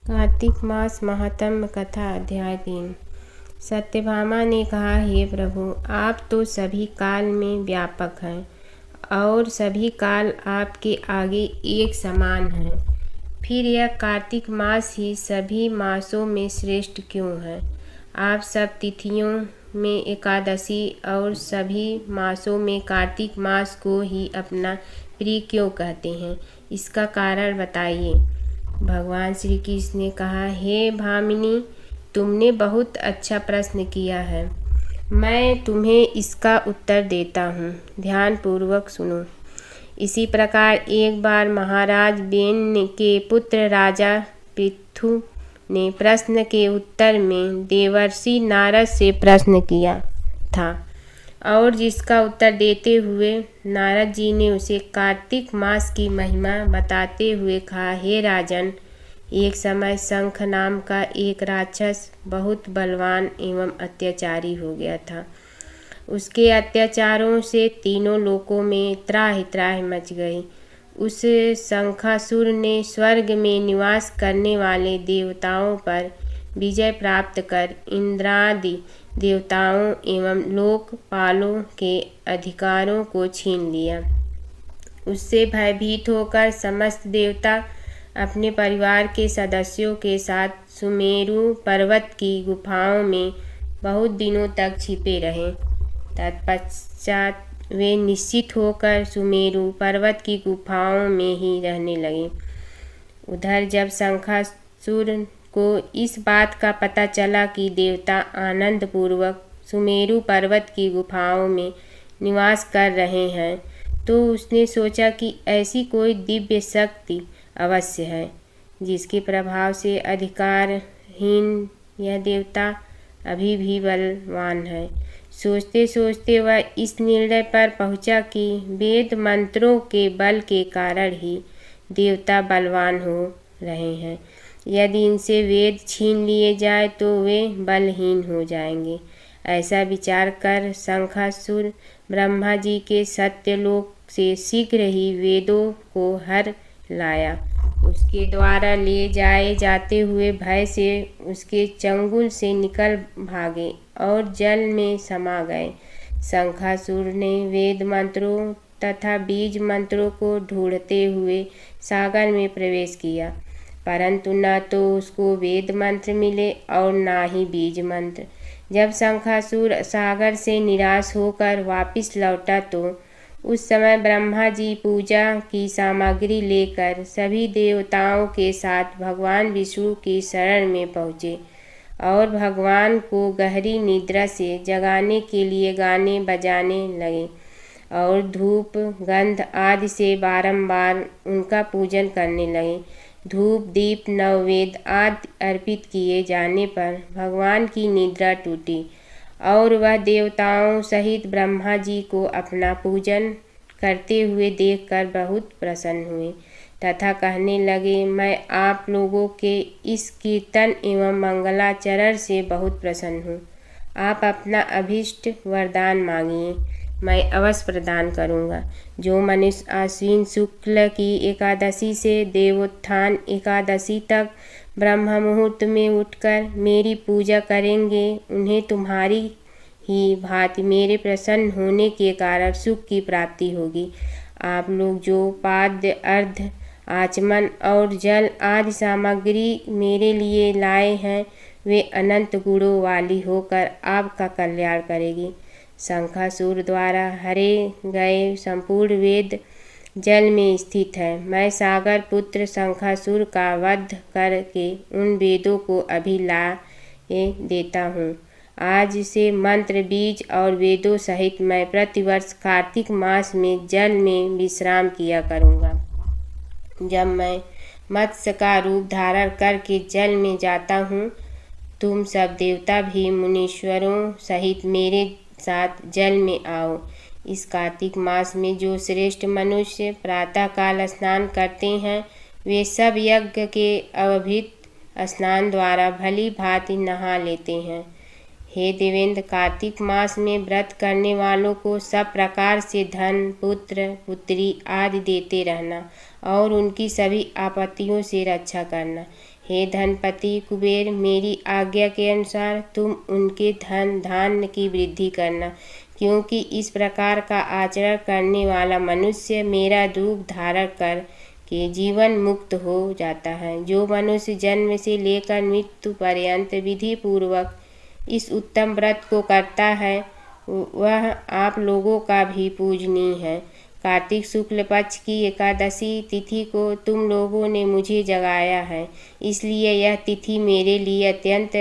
कार्तिक मास महात्म्य कथा अध्याय 3। सत्यभामा ने कहा, हे प्रभु, आप तो सभी काल में व्यापक हैं और सभी काल आपके आगे एक समान हैं। फिर यह कार्तिक मास ही सभी मासों में श्रेष्ठ क्यों है? आप सब तिथियों में एकादशी और सभी मासों में कार्तिक मास को ही अपना प्रिय क्यों कहते हैं? इसका कारण बताइए। भगवान श्री कृष्ण ने कहा, हे भामिनी, तुमने बहुत अच्छा प्रश्न किया है। मैं तुम्हें इसका उत्तर देता हूँ, ध्यानपूर्वक सुनो। इसी प्रकार एक बार महाराज बेन के पुत्र राजा पृथु ने प्रश्न के उत्तर में देवर्षि नारद से प्रश्न किया था और जिसका उत्तर देते हुए नारद जी ने उसे कार्तिक मास की महिमा बताते हुए कहा, हे राजन, एक समय शंख नाम का एक राक्षस बहुत बलवान एवं अत्याचारी हो गया था। उसके अत्याचारों से तीनों लोकों में त्राहि त्राहि मच गई। उस शंखासुर ने स्वर्ग में निवास करने वाले देवताओं पर विजय प्राप्त कर इंद्रादि देवताओं एवं लोकपालों के अधिकारों को छीन लिया। उससे भयभीत होकर समस्त देवता अपने परिवार के सदस्यों के साथ सुमेरु पर्वत की गुफाओं में बहुत दिनों तक छिपे रहे। तत्पश्चात वे निश्चित होकर सुमेरु पर्वत की गुफाओं में ही रहने लगे। उधर जब शंखासुर को इस बात का पता चला कि देवता आनंद पूर्वक सुमेरु पर्वत की गुफाओं में निवास कर रहे हैं, तो उसने सोचा कि ऐसी कोई दिव्य शक्ति अवश्य है जिसके प्रभाव से अधिकारहीन यह देवता अभी भी बलवान है। सोचते सोचते वह इस निर्णय पर पहुंचा कि वेद मंत्रों के बल के कारण ही देवता बलवान हो रहे हैं। यदि इनसे वेद छीन लिए जाए तो वे बलहीन हो जाएंगे। ऐसा विचार कर शंखासुर ब्रह्मा जी के सत्यलोक से शीघ्र ही वेदों को हर लाया। उसके द्वारा ले जाए जाते हुए भय से उसके चंगुल से निकल भागे और जल में समा गए। शंखासुर ने वेद मंत्रों तथा बीज मंत्रों को ढूंढते हुए सागर में प्रवेश किया, परंतु न तो उसको वेद मंत्र मिले और न ही बीज मंत्र। जब शंखासुर सागर से निराश होकर वापस लौटा तो उस समय ब्रह्मा जी पूजा की सामग्री लेकर सभी देवताओं के साथ भगवान विष्णु की शरण में पहुँचे और भगवान को गहरी निद्रा से जगाने के लिए गाने बजाने लगे और धूप गंध आदि से बारंबार उनका पूजन करने लगे। धूप दीप नववेद आदि अर्पित किए जाने पर भगवान की निद्रा टूटी और वह देवताओं सहित ब्रह्मा जी को अपना पूजन करते हुए देखकर बहुत प्रसन्न हुए तथा कहने लगे, मैं आप लोगों के इस कीर्तन एवं मंगलाचरण से बहुत प्रसन्न हूँ। आप अपना अभीष्ट वरदान मांगिए, मैं अवश्य प्रदान करूँगा। जो मनुष्य आश्विन शुक्ल की एकादशी से देवोत्थान एकादशी तक ब्रह्म मुहूर्त में उठकर मेरी पूजा करेंगे, उन्हें तुम्हारी ही भांति मेरे प्रसन्न होने के कारण सुख की प्राप्ति होगी। आप लोग जो पाद्य अर्घ्य आचमन और जल आदि सामग्री मेरे लिए लाए हैं, वे अनंत गुणों वाली होकर आपका कल्याण करेगी। शंखासुर द्वारा हरे गए संपूर्ण वेद जल में स्थित है। मैं सागर पुत्र शंखासुर का वध करके उन वेदों को अभी लाए देता हूँ। आज से मंत्र बीज और वेदों सहित मैं प्रतिवर्ष कार्तिक मास में जल में विश्राम किया करूँगा। जब मैं मत्स्य का रूप धारण करके जल में जाता हूँ, तुम सब देवता भी मुनीश्वरों सहित मेरे साथ जल में आओ। इस कार्तिक मास में जो श्रेष्ठ मनुष्य प्रातःकाल स्नान करते हैं, वे सब यज्ञ के अवभित स्नान द्वारा भली भांति नहा लेते हैं। हे देवेंद्र, कार्तिक मास में व्रत करने वालों को सब प्रकार से धन पुत्र पुत्री आदि देते रहना और उनकी सभी आपत्तियों से रक्षा करना। हे धनपति कुबेर, मेरी आज्ञा के अनुसार तुम उनके धन धान्य की वृद्धि करना, क्योंकि इस प्रकार का आचरण करने वाला मनुष्य मेरा रूप धारण कर के जीवन मुक्त हो जाता है। जो मनुष्य जन्म से लेकर मृत्यु पर्यंत विधि पूर्वक इस उत्तम व्रत को करता है वह आप लोगों का भी पूजनीय है। कार्तिक शुक्ल पक्ष की एकादशी तिथि को तुम लोगों ने मुझे जगाया है, इसलिए यह तिथि मेरे लिए अत्यंत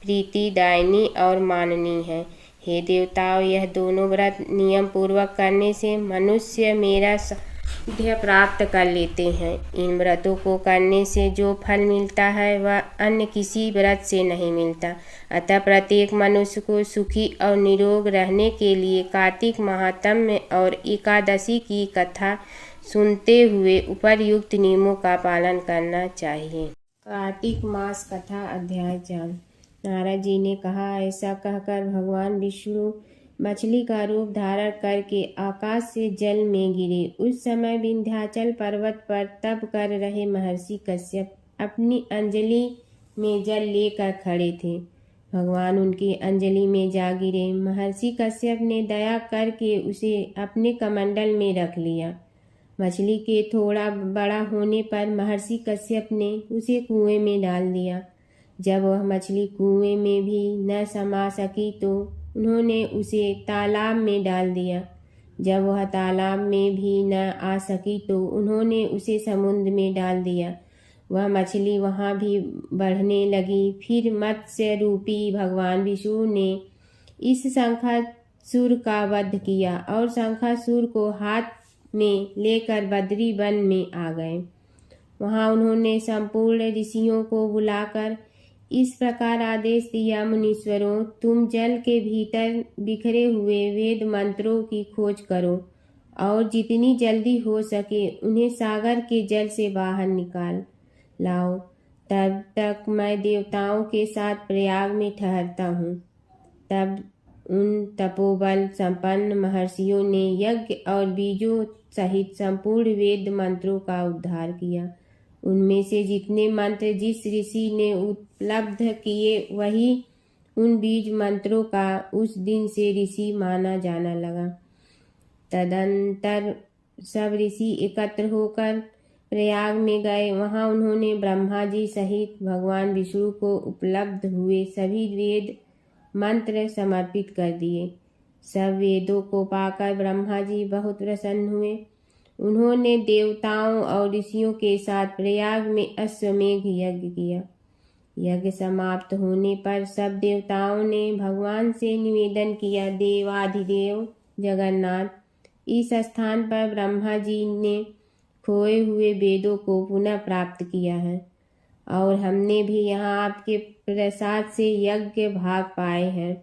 प्रीतिदायिनी और माननीय है। हे देवताओं, यह दोनों व्रत नियम पूर्वक करने से मनुष्य मेरा सानिध्य प्राप्त कर लेते हैं। इन व्रतों को करने से जो फल मिलता है वह अन्य किसी व्रत से नहीं मिलता। अतः प्रत्येक मनुष्य को सुखी और निरोग रहने के लिए कार्तिक महात्म्य और एकादशी की कथा सुनते हुए उपर्युक्त नियमों का पालन करना चाहिए। कार्तिक मास कथा अध्याय 4। नारद जी ने कहा, ऐसा कहकर भगवान विष्णु मछली का रूप धारण करके आकाश से जल में गिरे। उस समय विंध्याचल पर्वत पर तप कर रहे महर्षि कश्यप अपनी अंजलि में जल लेकर खड़े थे। भगवान उनकी अंजलि में जा गिरे। महर्षि कश्यप ने दया करके उसे अपने कमंडल में रख लिया। मछली के थोड़ा बड़ा होने पर महर्षि कश्यप ने उसे कुएं में डाल दिया। जब वह मछली कुएं में भी न समा सकी तो उन्होंने उसे तालाब में डाल दिया। जब वह तालाब में भी न आ सकी तो उन्होंने उसे समुद्र में डाल दिया। वह मछली वहाँ भी बढ़ने लगी। फिर मत्स्य रूपी भगवान विष्णु ने इस शंखासुर का वध किया और शंखासुर को हाथ में लेकर बद्री वन में आ गए। वहाँ उन्होंने संपूर्ण ऋषियों को बुलाकर इस प्रकार आदेश दिया, मुनीश्वरों, तुम जल के भीतर बिखरे हुए वेद मंत्रों की खोज करो और जितनी जल्दी हो सके उन्हें सागर के जल से बाहर निकाल लाओ। तब तक मैं देवताओं के साथ प्रयाग में ठहरता हूँ। तब उन तपोबल संपन्न महर्षियों ने यज्ञ और बीजों सहित संपूर्ण वेद मंत्रों का उद्धार किया। उनमें से जितने मंत्र जिस ऋषि ने उपलब्ध किए वही उन बीज मंत्रों का उस दिन से ऋषि माना जाना लगा। तदंतर सब ऋषि एकत्र होकर प्रयाग में गए। वहां उन्होंने ब्रह्मा जी सहित भगवान विष्णु को उपलब्ध हुए सभी वेद मंत्र समर्पित कर दिए। सब वेदों को पाकर ब्रह्मा जी बहुत प्रसन्न हुए। उन्होंने देवताओं और ऋषियों के साथ प्रयाग में अश्वमेघ यज्ञ किया। यज्ञ समाप्त होने पर सब देवताओं ने भगवान से निवेदन किया, देवाधिदेव जगन्नाथ, इस स्थान पर ब्रह्मा जी ने खोए हुए वेदों को पुनः प्राप्त किया है और हमने भी यहाँ आपके प्रसाद से यज्ञ भाग पाए हैं।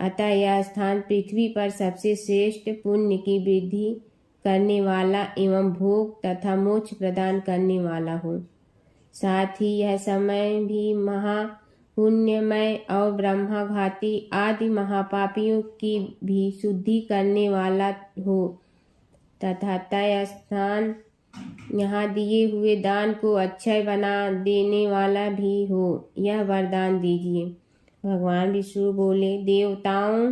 अतः यह स्थान पृथ्वी पर सबसे श्रेष्ठ पुण्य की वृद्धि करने वाला एवं भोग तथा मोक्ष प्रदान करने वाला हो। साथ ही यह समय भी महापुण्यमय और ब्रह्माघाती आदि महापापियों की भी शुद्धि करने वाला हो तथा तय स्थान यहाँ दिए हुए दान को अक्षय बना देने वाला भी हो, यह वरदान दीजिए। भगवान विष्णु बोले, देवताओं,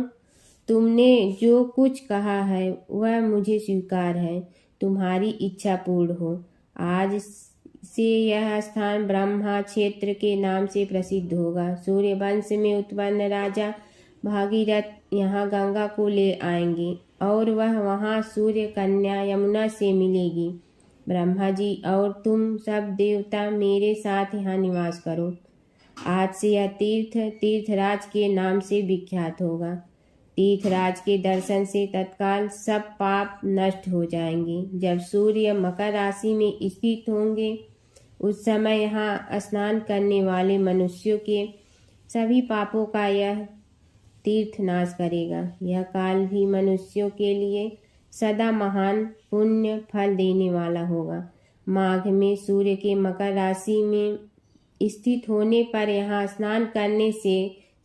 तुमने जो कुछ कहा है वह मुझे स्वीकार है। तुम्हारी इच्छा पूर्ण हो। आज से यह स्थान ब्रह्मा क्षेत्र के नाम से प्रसिद्ध होगा। सूर्य वंश में उत्पन्न राजा भागीरथ यहाँ गंगा को ले आएंगे और वह वहाँ सूर्य कन्या यमुना से मिलेगी। ब्रह्मा जी और तुम सब देवता मेरे साथ यहाँ निवास करो। आज से यह तीर्थ तीर्थराज के नाम से विख्यात होगा। तीर्थराज के दर्शन से तत्काल सब पाप नष्ट हो जाएंगे। जब सूर्य मकर राशि में स्थित होंगे उस समय यहाँ स्नान करने वाले मनुष्यों के सभी पापों का यह तीर्थ नाश करेगा। यह काल भी मनुष्यों के लिए सदा महान पुण्य फल देने वाला होगा। माघ में सूर्य के मकर राशि में स्थित होने पर यहाँ स्नान करने से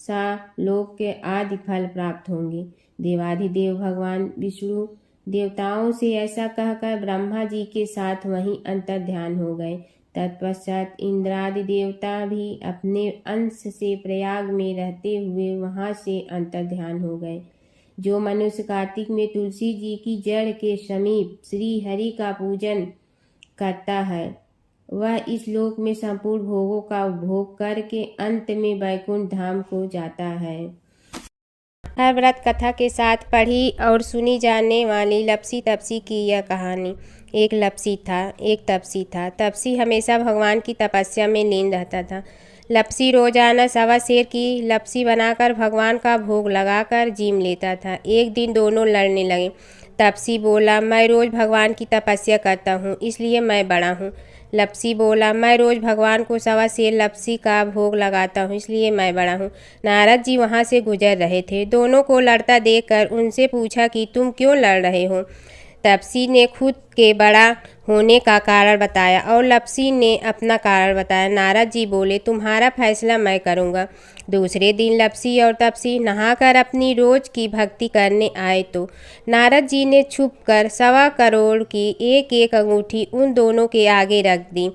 लोक के आदि फल प्राप्त होंगे। देवाधिदेव भगवान विष्णु देवताओं से ऐसा कहकर ब्रह्मा जी के साथ वहीं अंतर ध्यान हो गए। तत्पश्चात इंद्रादि देवता भी अपने अंश से प्रयाग में रहते हुए वहां से अंतर्ध्यान हो गए। जो मनुष्य कार्तिक में तुलसी जी की जड़ के समीप श्री हरि का पूजन करता है वह इस लोक में संपूर्ण भोगों का उपभोग करके अंत में वैकुंठ धाम को जाता है। हर व्रत कथा के साथ पढ़ी और सुनी जाने वाली लपसी तपसी की यह कहानी। एक तपसी था। तपसी हमेशा भगवान की तपस्या में लीन रहता था। लपसी रोजाना सवा सेर की लपसी बनाकर भगवान का भोग लगाकर जीम लेता था। एक दिन दोनों लड़ने लगे। तपसी बोला, मैं रोज भगवान की तपस्या करता हूँ इसलिए मैं बड़ा हूँ। लपसी बोला, मैं रोज भगवान को सवा सेर लपसी का भोग लगाता हूँ इसलिए मैं बड़ा हूँ। नारद जी वहाँ से गुजर रहे थे। दोनों को लड़ता देखकर उनसे पूछा कि तुम क्यों लड़ रहे हो। तपसी ने खुद के बड़ा होने का कारण बताया और लपसी ने अपना कारण बताया। नारद जी बोले, तुम्हारा फैसला मैं करूँगा। दूसरे दिन लपसी और तपसी नहाकर अपनी रोज की भक्ति करने आए तो नारद जी ने छुपकर 1.25 करोड़ की एक एक अंगूठी उन दोनों के आगे रख दी।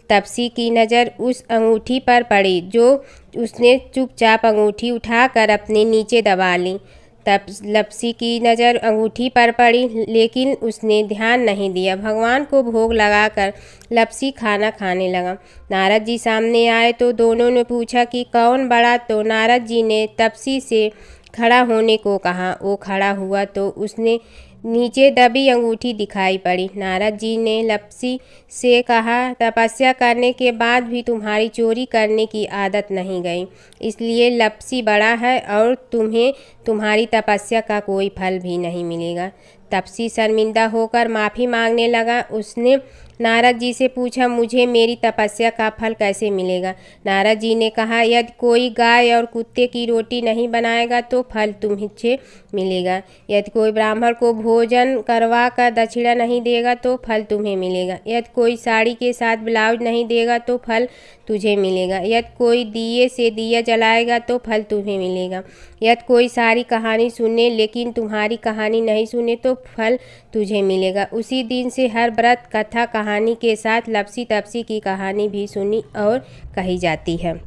तपसी की नज़र उस अंगूठी पर पड़ी जो उसने चुपचाप अंगूठी उठाकर अपने नीचे दबा ली। तब लपसी की नज़र अंगूठी पर पड़ी लेकिन उसने ध्यान नहीं दिया। भगवान को भोग लगाकर लपसी खाना खाने लगा। नारद जी सामने आए तो दोनों ने पूछा कि कौन बड़ा, तो नारद जी ने तपसी से खड़ा होने को कहा। वो खड़ा हुआ तो उसने नीचे दबी अंगूठी दिखाई पड़ी। नारद जी ने लपसी से कहा, तपस्या करने के बाद भी तुम्हारी चोरी करने की आदत नहीं गई, इसलिए लपसी बड़ा है और तुम्हें तुम्हारी तपस्या का कोई फल भी नहीं मिलेगा। तपसी शर्मिंदा होकर माफ़ी मांगने लगा। उसने नारद जी से पूछा, मुझे मेरी तपस्या का फल कैसे मिलेगा। नारद जी ने कहा, यदि कोई गाय और कुत्ते की रोटी नहीं बनाएगा तो फल तुम्हें मिलेगा। यदि कोई ब्राह्मण को भोजन करवा कर दक्षिणा नहीं देगा तो फल तुम्हें मिलेगा। यदि कोई साड़ी के साथ ब्लाउज नहीं देगा तो फल तुझे मिलेगा। यदि कोई दिए से दिया जलाएगा तो फल तुम्हें मिलेगा। यदि कोई सारी कहानी सुने लेकिन तुम्हारी कहानी नहीं सुने तो फल तुझे मिलेगा। उसी दिन से हर व्रत कथा कहानी के साथ लपसी तपसी की कहानी भी सुनी और कही जाती है।